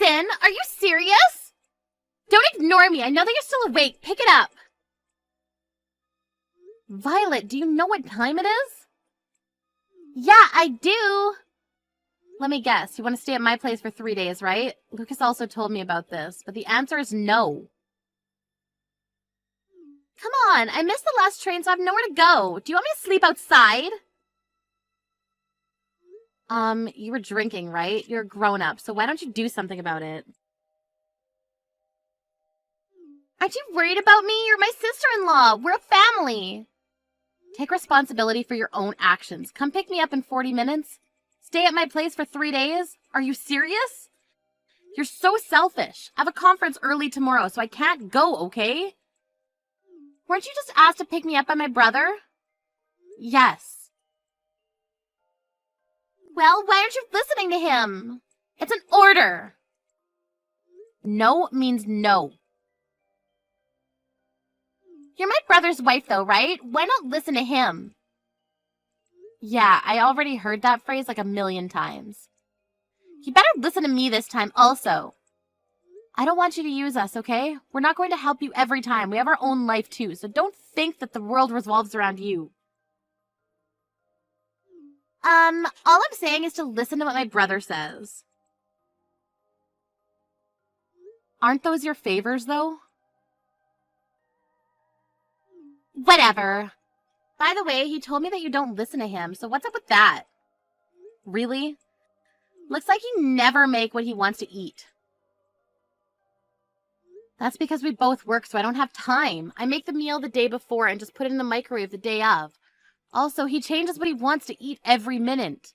Listen, are you serious? Don't ignore me. I know that you're still awake. Pick it up. Violet, do you know what time it is? Yeah, I do. Let me guess. You want to stay at my place for 3 days, right? Lucas also told me about this, but the answer is no. Come on, I missed the last train, so I have nowhere to go. Do you want me to sleep outside? You were drinking, right? You're a grown-up, so why don't you do something about it? Aren't you worried about me? You're my sister-in-law. We're a family. Take responsibility for your own actions. Come pick me up in 40 minutes. Stay at my place for 3 days? Are you serious? You're so selfish. I have a conference early tomorrow, so I can't go, okay? Weren't you just asked to pick me up by my brother? Yes. Well, why aren't you listening to him? It's an order. No means no. You're my brother's wife, though, right? Why not listen to him? Yeah, I already heard that phrase like 1,000,000 times. You better listen to me this time also. I don't want you to use us, okay? We're not going to help you every time. We have our own life too, so don't think that the world revolves around you. All I'm saying is to listen to what my brother says. Aren't those your favors, though? Whatever. By the way, he told me that you don't listen to him, so what's up with that? Really? Looks like you never make what he wants to eat. That's because we both work, so I don't have time. I make the meal the day before and just put it in the microwave the day of. Also, he changes what he wants to eat every minute.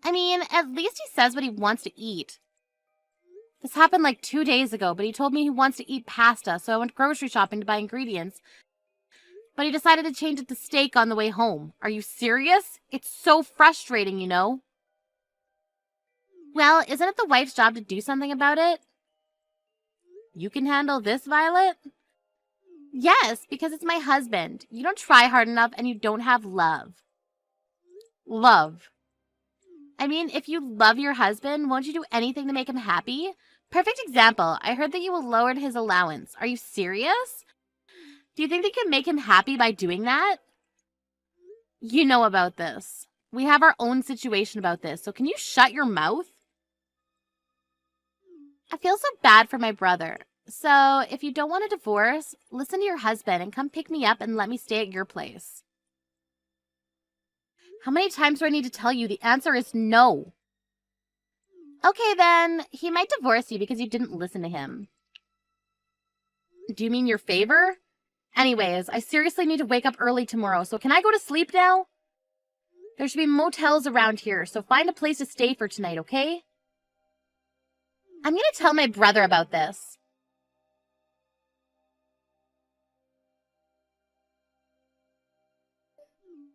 I mean, at least he says what he wants to eat. This happened like 2 days ago, but he told me he wants to eat pasta, so I went grocery shopping to buy ingredients. But he decided to change it to steak on the way home. Are you serious? It's so frustrating, you know? Well, isn't it the wife's job to do something about it? You can handle this, Violet? Yes, because it's my husband. You don't try hard enough and you don't have love. Love. I mean, if you love your husband, won't you do anything to make him happy? Perfect example. I heard that you lowered his allowance. Are you serious? Do you think they can make him happy by doing that? You know about this. We have our own situation about this, so can you shut your mouth? I feel so bad for my brother. So, if you don't want a divorce, listen to your husband and come pick me up and let me stay at your place. How many times do I need to tell you? The answer is no. Okay, then. He might divorce you because you didn't listen to him. Do you mean your favor? Anyways, I seriously need to wake up early tomorrow, so can I go to sleep now? There should be motels around here, so find a place to stay for tonight, okay? I'm gonna tell my brother about this.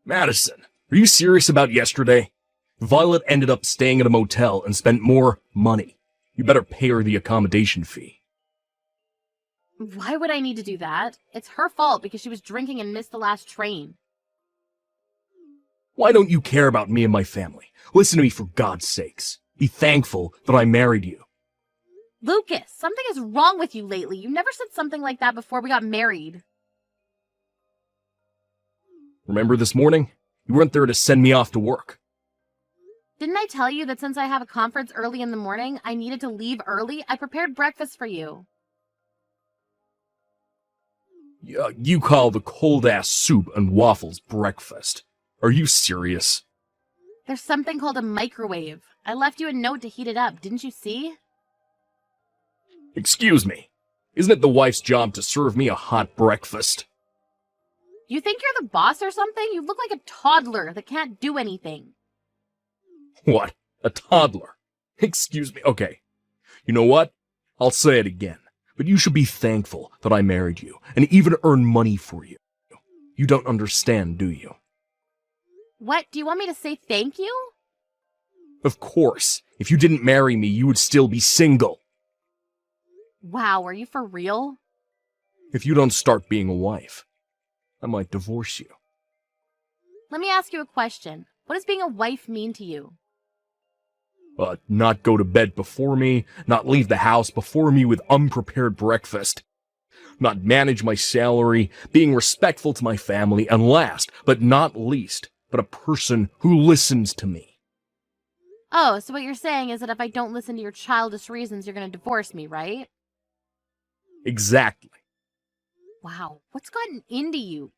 Madison, are you serious about yesterday? Violet ended up staying at a motel and spent more money. You better pay her the accommodation fee. Why would I need to do that? It's her fault because she was drinking and missed the last train. Why don't you care about me and my family? Listen to me for God's sakes. Be thankful that I married you. Lucas, something is wrong with you lately. You never said something like that before we got married. Remember this morning? You weren't there to send me off to work. Didn't I tell you that since I have a conference early in the morning, I needed to leave early? I prepared breakfast for you. You call the cold-ass soup and waffles breakfast. Are you serious? There's something called a microwave. I left you a note to heat it up, didn't you see? Excuse me. Isn't it the wife's job to serve me a hot breakfast? You think you're the boss or something? You look like a toddler that can't do anything. What? A toddler? Excuse me. Okay. You know what? I'll say it again. But you should be thankful that I married you, and even earn money for you. You don't understand, do you? What? Do you want me to say thank you? Of course. If you didn't marry me, you would still be single. Wow, are you for real? If you don't start being a wife, I might divorce you. Let me ask you a question. What does being a wife mean to you? Not go to bed before me, not leave the house before me with unprepared breakfast, not manage my salary, being respectful to my family, and last, but not least, but a person who listens to me. Oh, so what you're saying is that if I don't listen to your childish reasons, you're going to divorce me, right? Exactly. Wow, what's gotten into you?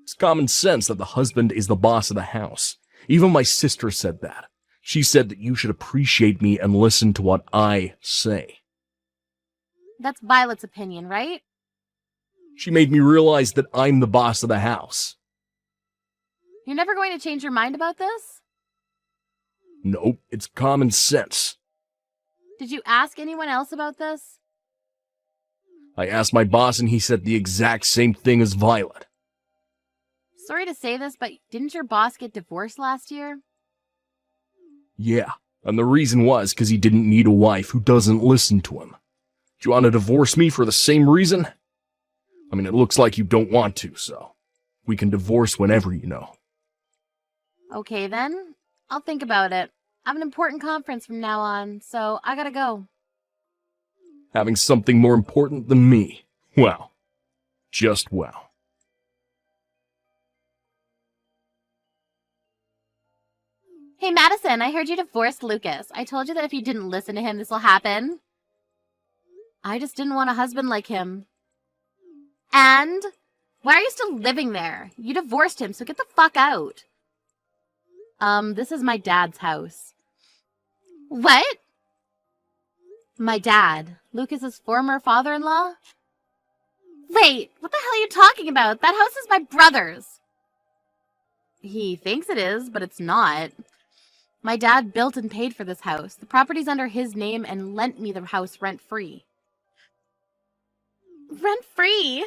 It's common sense that the husband is the boss of the house. Even my sister said that. She said that you should appreciate me and listen to what I say. That's Violet's opinion, right? She made me realize that I'm the boss of the house. You're never going to change your mind about this? Nope, it's common sense. Did you ask anyone else about this? I asked my boss and he said the exact same thing as Violet. Sorry to say this, but didn't your boss get divorced last year? Yeah, and the reason was because he didn't need a wife who doesn't listen to him. Do you want to divorce me for the same reason? I mean, it looks like you don't want to, so we can divorce whenever, you know. Okay then, I'll think about it. I have an important conference from now on, so I gotta go. Having something more important than me. Well, just well. Hey Madison, I heard you divorced Lucas. I told you that if you didn't listen to him, this will happen. I just didn't want a husband like him. And? Why are you still living there? You divorced him, so get the fuck out. This is my dad's house. What? My dad, Lucas's former father-in-law? Wait, what the hell are you talking about? That house is my brother's. He thinks it is, but it's not. My dad built and paid for this house. The property's under his name and lent me the house rent-free. Rent-free?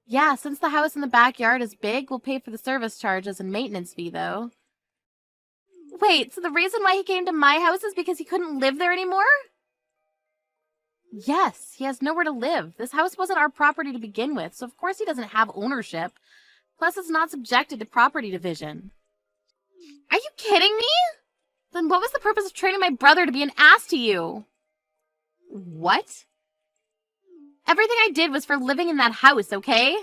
Yeah, since the house in the backyard is big, we'll pay for the service charges and maintenance fee, though. Wait, so the reason why he came to my house is because he couldn't live there anymore? Yes, he has nowhere to live. This house wasn't our property to begin with, so of course he doesn't have ownership. Plus, it's not subjected to property division. Are you kidding me? Then what was the purpose of training my brother to be an ass to you? What? Everything I did was for living in that house, okay?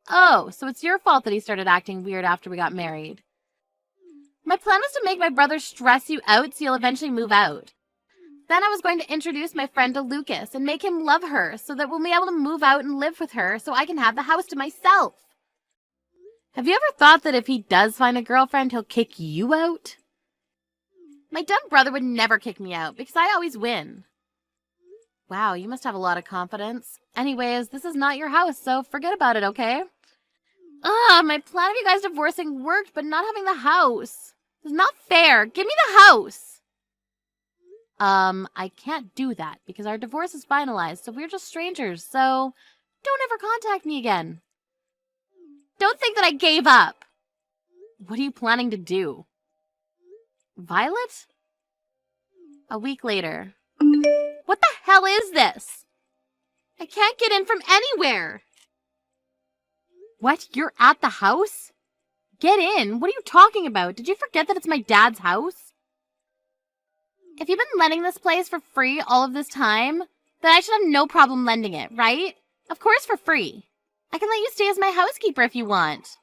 Oh, so it's your fault that he started acting weird after we got married. My plan was to make my brother stress you out so you'll eventually move out. Then I was going to introduce my friend to Lucas and make him love her so that we'll be able to move out and live with her so I can have the house to myself. Have you ever thought that if he does find a girlfriend, he'll kick you out? My dumb brother would never kick me out because I always win. Wow, you must have a lot of confidence. Anyways, this is not your house, so forget about it, okay? Ugh, my plan of you guys divorcing worked, but not having the house. It's not fair. Give me the house. I can't do that because our divorce is finalized, so we're just strangers, so don't ever contact me again. Don't think that I gave up. What are you planning to do? Violet? A week later. What the hell is this? I can't get in from anywhere. What? You're at the house? Get in. What are you talking about? Did you forget that it's my dad's house? If you've been lending this place for free all of this time, then I should have no problem lending it, right? Of course for free. I can let you stay as my housekeeper if you want.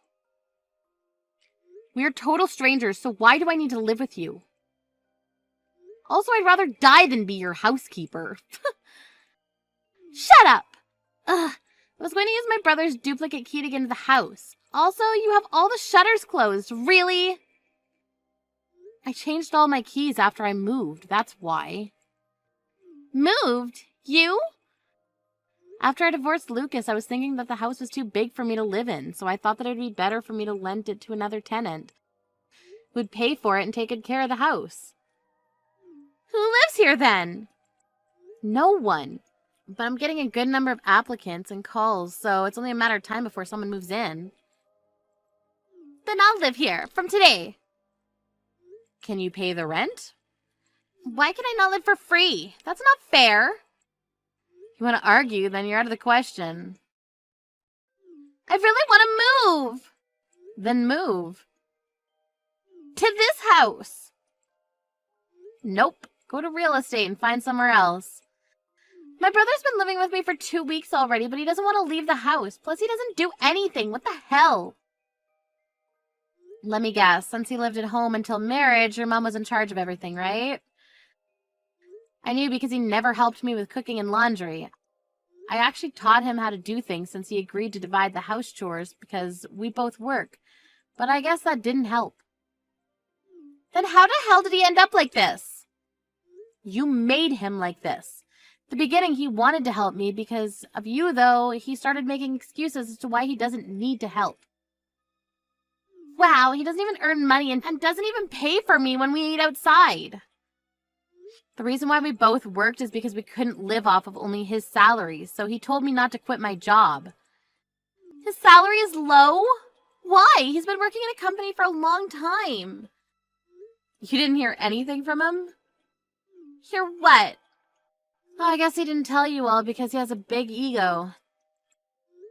We're total strangers, so why do I need to live with you? Also, I'd rather die than be your housekeeper. Shut up! Ugh, I was going to use my brother's duplicate key to get into the house. Also, you have all the shutters closed. Really? I changed all my keys after I moved. That's why. Moved? You? After I divorced Lucas, I was thinking that the house was too big for me to live in, so I thought that it would be better for me to lend it to another tenant who'd pay for it and take good care of the house. Who lives here then? No one. But I'm getting a good number of applicants and calls, so it's only a matter of time before someone moves in. Then I'll live here, from today. Can you pay the rent? Why can I not live for free? That's not fair. If you want to argue, then you're out of the question. I really want to move. Then move. To this house. Nope. Go to real estate and find somewhere else. My brother's been living with me for 2 weeks already, but he doesn't want to leave the house. Plus, he doesn't do anything. What the hell? Let me guess. Since he lived at home until marriage, your mom was in charge of everything, right? I knew because he never helped me with cooking and laundry. I actually taught him how to do things since he agreed to divide the house chores because we both work. But I guess that didn't help. Then how the hell did he end up like this? You made him like this. At the beginning, he wanted to help me because of you, though. He started making excuses as to why he doesn't need to help. Wow, he doesn't even earn money and doesn't even pay for me when we eat outside. The reason why we both worked is because we couldn't live off of only his salary, so he told me not to quit my job. His salary is low? Why? He's been working in a company for a long time. You didn't hear anything from him? Hear what? Oh, I guess he didn't tell you all because he has a big ego.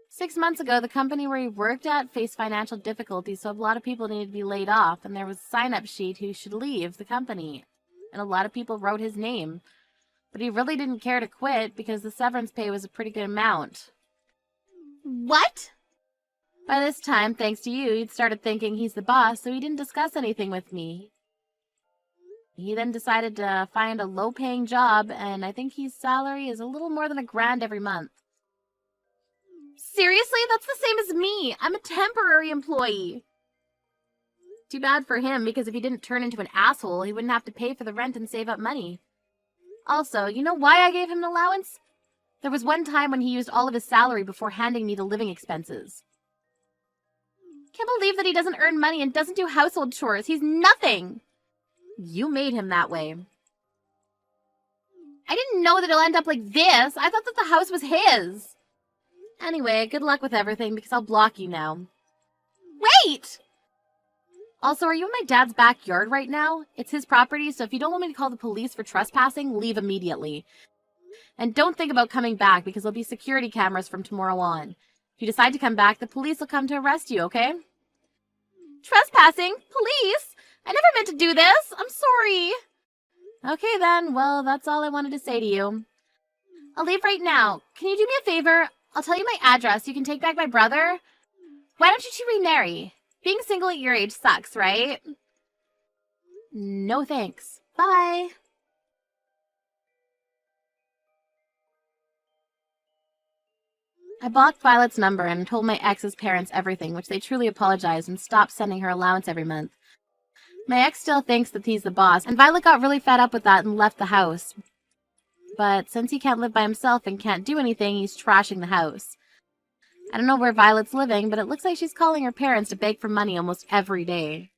6 months ago, the company where he worked at faced financial difficulties, so a lot of people needed to be laid off, and there was a sign-up sheet who should leave the company. And a lot of people wrote his name. But he really didn't care to quit because the severance pay was a pretty good amount. What? By this time, thanks to you, he'd started thinking he's the boss, so he didn't discuss anything with me. He then decided to find a low-paying job, and I think his salary is a little more than $1,000 every month. Seriously? That's the same as me. I'm a temporary employee. Too bad for him, because if he didn't turn into an asshole, he wouldn't have to pay for the rent and save up money. Also, you know why I gave him an allowance? There was one time when he used all of his salary before handing me the living expenses. Can't believe that he doesn't earn money and doesn't do household chores. He's nothing. You made him that way. I didn't know that he'll end up like this. I thought that the house was his. Anyway, good luck with everything because I'll block you now. Wait! Also, are you in my dad's backyard right now? It's his property, so if you don't want me to call the police for trespassing, leave immediately. And don't think about coming back because there'll be security cameras from tomorrow on. If you decide to come back, the police will come to arrest you, okay? Trespassing? Police? I never meant to do this. I'm sorry. Okay then, well, that's all I wanted to say to you. I'll leave right now. Can you do me a favor? I'll tell you my address. You can take back my brother. Why don't you two remarry? Being single at your age sucks, right? No thanks. Bye. I blocked Violet's number and told my ex's parents everything, which they truly apologized and stopped sending her allowance every month. My ex still thinks that he's the boss, and Violet got really fed up with that and left the house. But since he can't live by himself and can't do anything, he's trashing the house. I don't know where Violet's living, but it looks like she's calling her parents to beg for money almost every day.